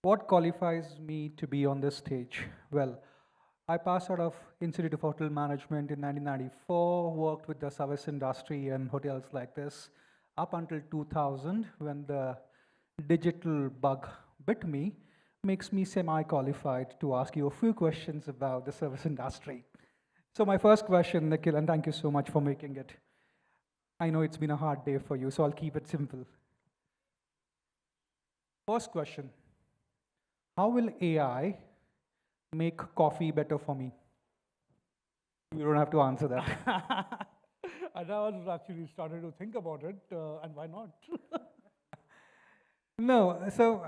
What qualifies me to be on this stage? Well, I passed out of Institute of Hotel Management in 1994, worked with the service industry and hotels like this up until 2000 when the digital bug bit me, makes me semi-qualified to ask you a few questions about the service industry. So my first question, Nikhil, and thank you so much for making it. I know it's been a hard day for you, so I'll keep it simple. First question, how will AI make coffee better for me? You don't have to answer that. And I was actually started to think about it, and why not? No, so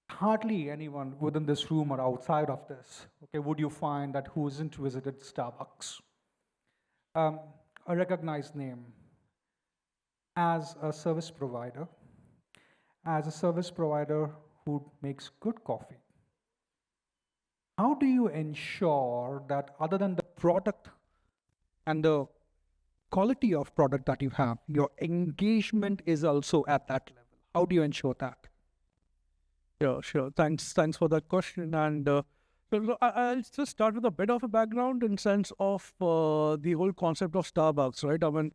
hardly anyone within this room or outside of this, okay, would you find that who isn't visited Starbucks? Um, a recognized name as a service provider, who makes good coffee. How do you ensure that other than the product and the quality of product that you have, your engagement is also at that level? How do you ensure that? Yeah, sure. Thanks for that question. And I'll just start with a bit of a background in sense of the whole concept of Starbucks, right? I mean,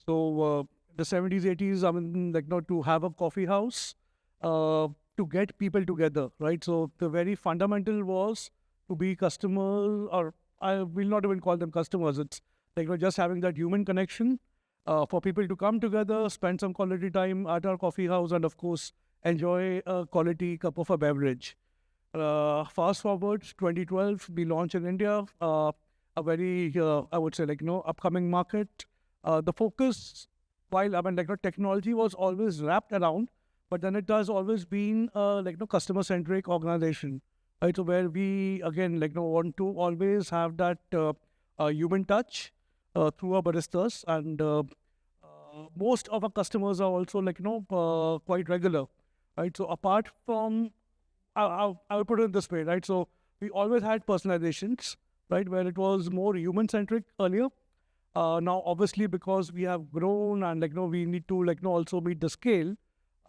the 70s, 80s, I mean, like, to have a coffee house, to get people together, right? So the very fundamental was to be customer, or I will not even call them customers. It's like, just having that human connection for people to come together, spend some quality time at our coffee house, and of course, enjoy a quality cup of a beverage. Fast forward 2012, we launched in India, a very, I would say, upcoming market. The focus, while I mean, technology was always wrapped around, but then it has always been, customer-centric organization, right? So where we again, want to always have that human touch through our baristas, and most of our customers are also quite regular, right? So apart from, I would put it this way, right? So we always had personalizations, right, where it was more human centric earlier. Now, obviously, because we have grown and we need to also meet the scale.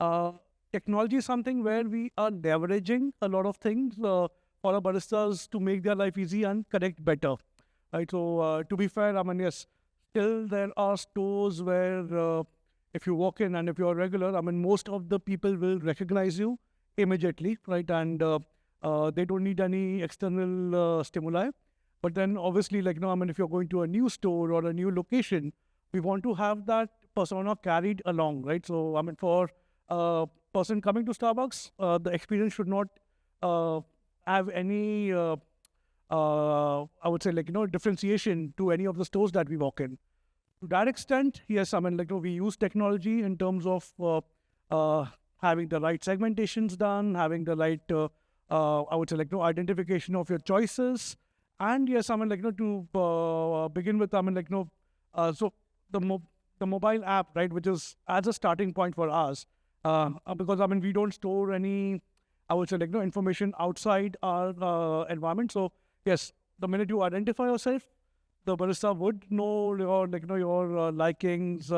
Uh, Technology is something where we are leveraging a lot of things for our baristas to make their life easy and connect better, right? So to be fair, I mean, yes, still there are stores where if you walk in and if you're regular, I mean, most of the people will recognize you immediately, right? And they don't need any external stimuli. But then obviously, I mean, if you're going to a new store or a new location, we want to have that persona carried along, right? So, I mean, for a person coming to Starbucks, the experience should not uh, have any, I would say, differentiation to any of the stores that we walk in. To that extent, yes, I mean, we use technology in terms of uh, having the right segmentations done, having the right, I would say, identification of your choices. And yes, I mean, to begin with, I mean, so the, the mobile app, right, which is as a starting point for us, because, I mean, we don't store any, I would say, information outside our environment. So, yes, the minute you identify yourself, the barista would know your your likings,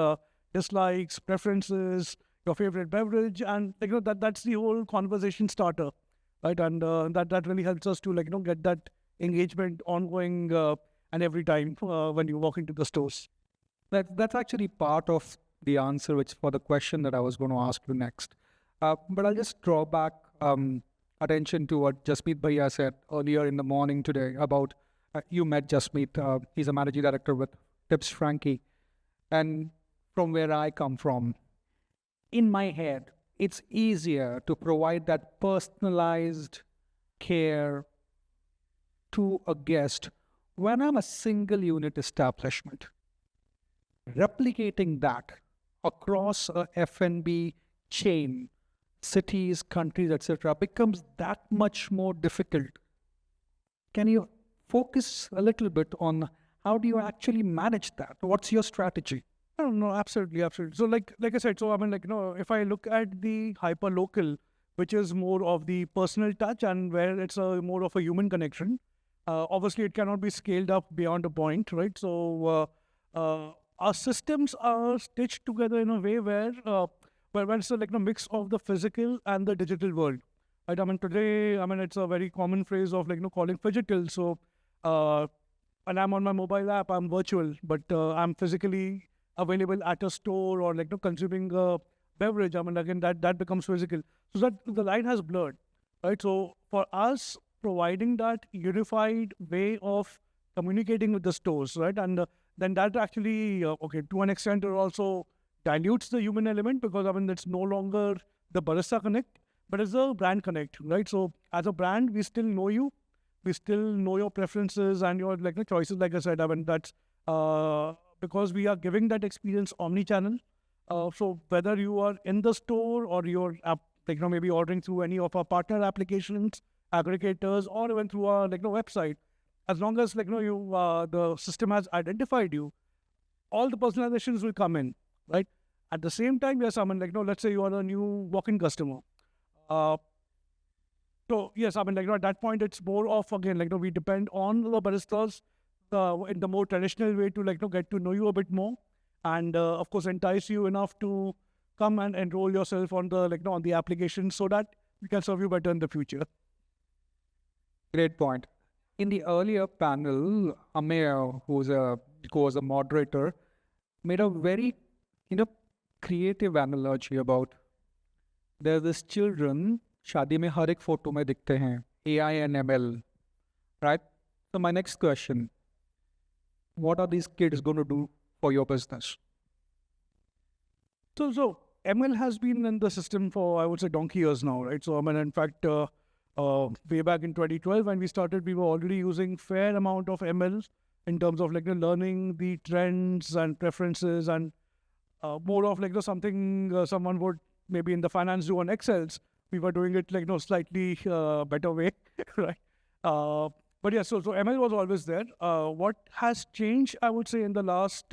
dislikes, preferences, your favorite beverage, and that's the whole conversation starter, right? And that really helps us to get that engagement ongoing and every time when you walk into the stores. That's actually part of the answer, which for the question that I was going to ask you next. But I'll just draw back attention to what Jasmeet Bhaiya said earlier in the morning today about you met Jasmeet. He's a managing director with Tips Frankie. And from where I come from, in my head, it's easier to provide that personalized care to a guest when I'm a single unit establishment. Replicating that across a F&B chain, cities, countries, etc., becomes that much more difficult. Can you focus a little bit on how do you actually manage that? What's your strategy? I don't know, absolutely, absolutely. So like I said, so I mean, if I look at the hyper local, which is more of the personal touch and where it's a more of a human connection, obviously it cannot be scaled up beyond a point, right? So our systems are stitched together in a way where but when it's a mix of the physical and the digital world. Right? I mean, today, it's a very common phrase of calling phygital. So, when I'm on my mobile app, I'm virtual, but I'm physically available at a store or consuming a beverage. I mean, again, that becomes physical. So that the line has blurred, right? So for us, providing that unified way of communicating with the stores, right, and then that actually, okay, to an extent, it also dilutes the human element because it's no longer the barista connect, but it's a brand connect, right? So as a brand, we still know you, we still know your preferences and your the choices. Like I said, that's because we are giving that experience omni-channel. So whether you are in the store or you're maybe ordering through any of our partner applications, aggregators, or even through our website, as long as you the system has identified you, all the personalizations will come in, right? At the same time, yes, let's say you are a new walk-in customer. So yes, at that point, it's more of again we depend on the baristas in the more traditional way to get to know you a bit more, and of course entice you enough to come and enroll yourself on the on the application so that we can serve you better in the future. Great point. In the earlier panel, Amit, who was a moderator, made a very, creative analogy about there's this children, शादी में हर एक photo में दिखते हैं, AI and ML, right? So my next question, what are these kids going to do for your business? So ML has been in the system for, I would say, donkey years now, right? So in fact, way back in 2012 when we started, we were already using fair amount of ML in terms of learning the trends and preferences and more of something someone would maybe in the finance do on Excels. We were doing it slightly better way, right? But yeah, so ML was always there. What has changed, I would say, in the last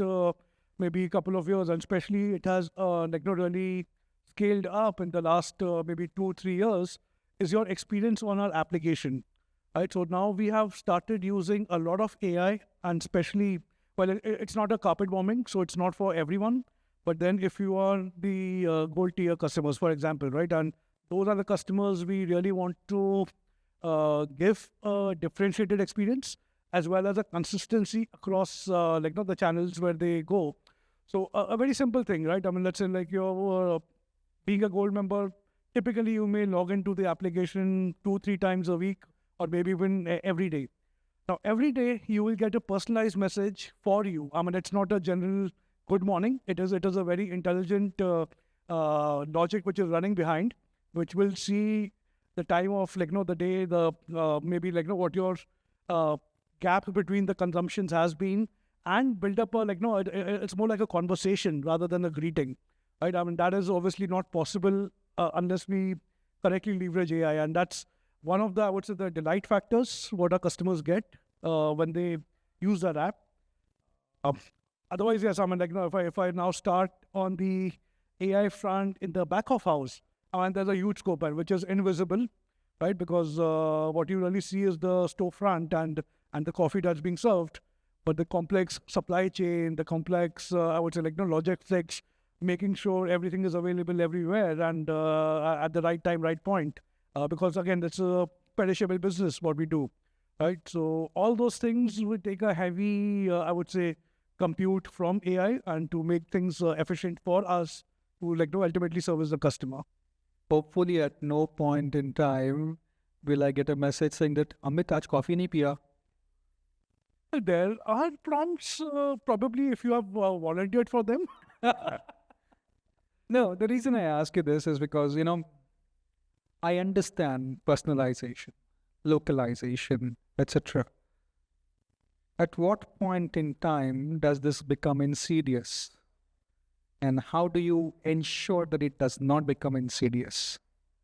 maybe couple of years, and especially it has really scaled up in the last maybe 2-3 years, is your experience on our application, right? So now we have started using a lot of AI, and especially, well, it's not a carpet bombing, so it's not for everyone. But then if you are the gold tier customers, for example, right, and those are the customers we really want to give a differentiated experience as well as a consistency across the channels where they go. So a very simple thing, right? Let's say you're being a gold member, typically you may log into the application 2-3 times a week or maybe even every day. Now, every day you will get a personalized message for you. It's not a general good morning. It is a very intelligent logic which is running behind, which will see the time of the day, the maybe what your gap between the consumptions has been, and build up a it's more like a conversation rather than a greeting, right? That is obviously not possible unless we correctly leverage AI, and that's one of the, I would say, the delight factors what our customers get when they use that app. Otherwise, yes, if I now start on the AI front in the back of house, there's a huge scope, which is invisible, right? Because what you really see is the storefront and the coffee that's being served, but the complex supply chain, the complex, I would say, logistics, making sure everything is available everywhere and at the right time, right point. Because again, it's a perishable business, what we do, right? So all those things will take a heavy, I would say, compute from AI and to make things efficient for us to ultimately service the customer. Hopefully at no point in time will I get a message saying that Amit, aaj coffee nahi piya. There are prompts, probably if you have volunteered for them. No, the reason I ask you this is because, I understand personalization, localization, etc. At what point in time does this become insidious? And how do you ensure that it does not become insidious?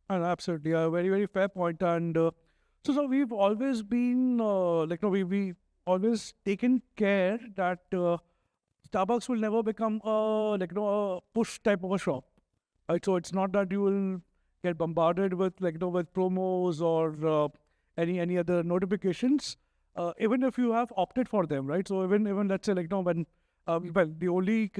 And absolutely, a very, very fair point. And so we've always been, we always taken care that Starbucks will never become a push type of a shop, right? So it's not that you will get bombarded with with promos or any other notifications, even if you have opted for them, right? So even let's say when well, the only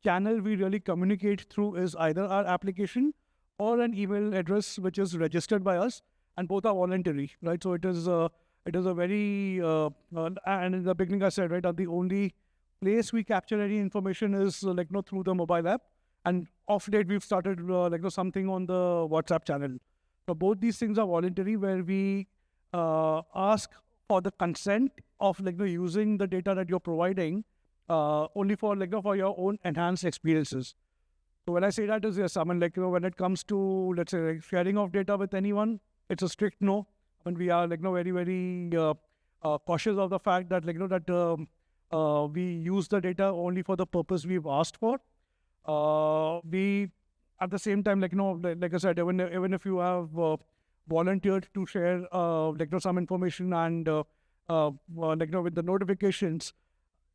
channel we really communicate through is either our application or an email address which is registered by us, and both are voluntary, right? So it is a very and in the beginning I said, right, the only place we capture any information is through the mobile app, and of late we've started something on the WhatsApp channel. So both these things are voluntary, where we ask for the consent of using the data that you're providing only for for your own enhanced experiences. So when I say that is yes, I mean when it comes to, let's say, sharing of data with anyone, it's a strict no. And we are very very cautious of the fact that we use the data only for the purpose we've asked for. We at the same time like I said, even if you have volunteered to share some information and with the notifications,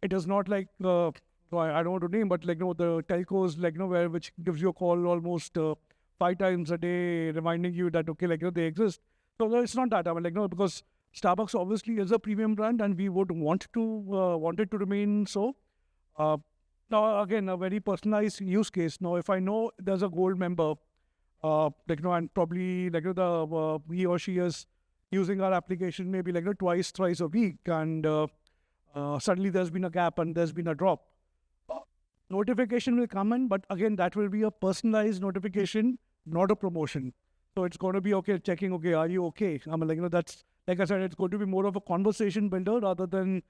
it is not like I don't want to name, but the telcos where which gives you a call almost 5 times a day reminding you that okay they exist. So it's not that. I mean because Starbucks obviously is a premium brand, and we would want it to remain so. Now again, a very personalized use case. Now if I know there's a gold member, and probably he or she is using our application maybe twice, thrice a week, and suddenly there's been a gap and there's been a drop. Notification will come in, but again, that will be a personalized notification, not a promotion. So it's going to be okay, checking, okay, are you okay? I mean, that's, like I said, it's going to be more of a conversation builder rather than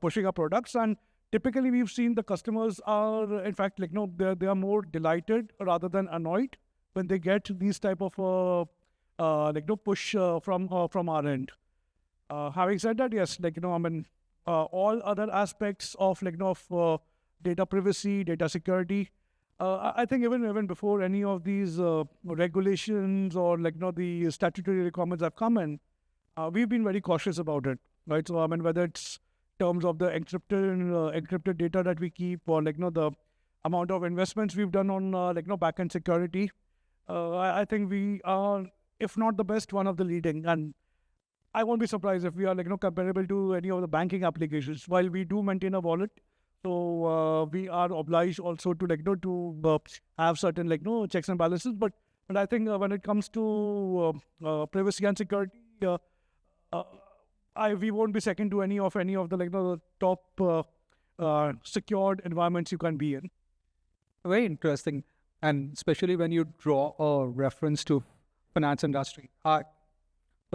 pushing our products. And typically, we've seen the customers are, in fact, they are more delighted rather than annoyed when they get these type of push from our end. Having said that, yes, I mean, all other aspects of data privacy, data security. I think even before any of these regulations or the statutory requirements have come in, we've been very cautious about it, right? So I mean, whether it's terms of the encrypted data that we keep, or the amount of investments we've done on backend security, I think we are, if not the best, one of the leading. And I won't be surprised if we are comparable to any of the banking applications. While we do maintain a wallet, so we are obliged also to to have certain checks and balances. But I think when it comes to privacy and security, we won't be second to any of the top secured environments you can be in. Very interesting, and especially when you draw a reference to finance industry. For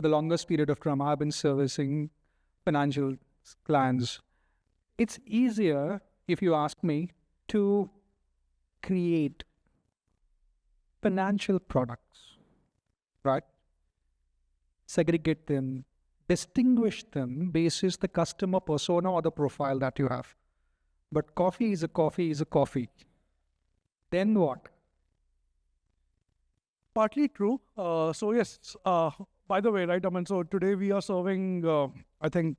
the longest period of time, I've been servicing financial clients. It's easier, if you ask me, to create financial products, right? Segregate them, distinguish them basis the customer persona or the profile that you have. But coffee is a coffee is a coffee. Then what? Partly true. So yes, by the way, right, I mean, so today we are serving, I think,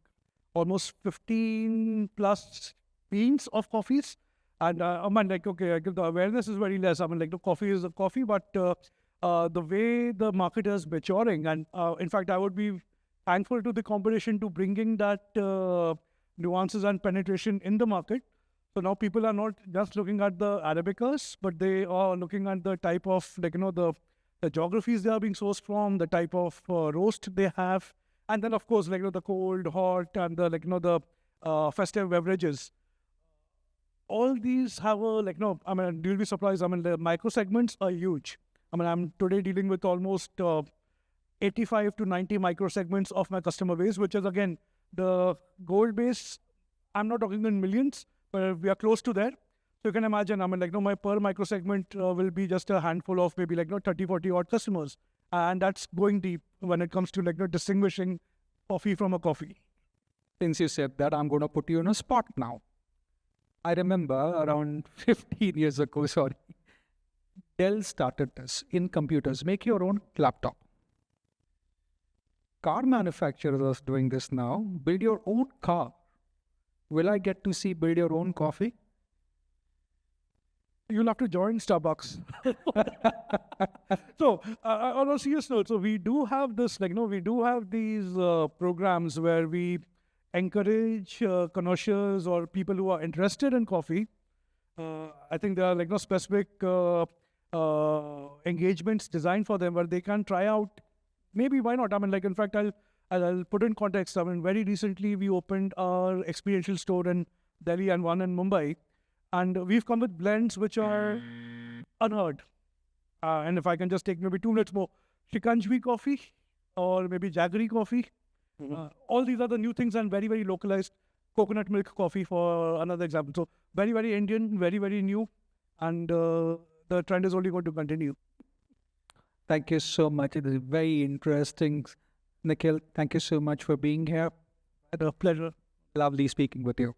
almost 15 plus beans of coffees. And I mean, okay, the awareness is very less. I mean, the coffee is a coffee, but the way the market is maturing, and in fact, I would be thankful to the competition to bringing that nuances and penetration in the market. So now people are not just looking at the Arabicas, but they are looking at the type of, the geographies they are being sourced from, the type of roast they have, and then of course, the cold, hot, and the festive beverages. All these have a, I mean, you'll be surprised. I mean, the micro segments are huge. I mean, I'm today dealing with almost 85 to 90 micro segments of my customer base, which is again, the gold base. I'm not talking in millions, but we are close to there. So you can imagine, I mean, my per micro segment will be just a handful of maybe 30, 40 odd customers. And that's going deep when it comes to distinguishing coffee from a coffee. Since you said that, I'm going to put you on a spot now. I remember around 15 years ago, Dell started this in computers. Make your own laptop. Car manufacturers are doing this now. Build your own car. Will I get to see build your own coffee? You'll have to join Starbucks. So, on a serious note, so we do have this, we do have these programs where we encourage connoisseurs or people who are interested in coffee I think there are like no specific engagements designed for them where they can try out. Maybe why not? I mean, like in fact, I'll put in context. I mean, very recently we opened our experiential store in Delhi and one in Mumbai, and we've come with blends which are unheard. And if I can just take maybe 2 minutes more, Shikanjvi coffee or maybe Jaggery coffee. All these are the new things and very, very localized. Coconut milk coffee for another example. So very, very Indian, very, very new. And the trend is only going to continue. Thank you so much. It is very interesting. Nikhil, thank you so much for being here. A pleasure. Lovely speaking with you.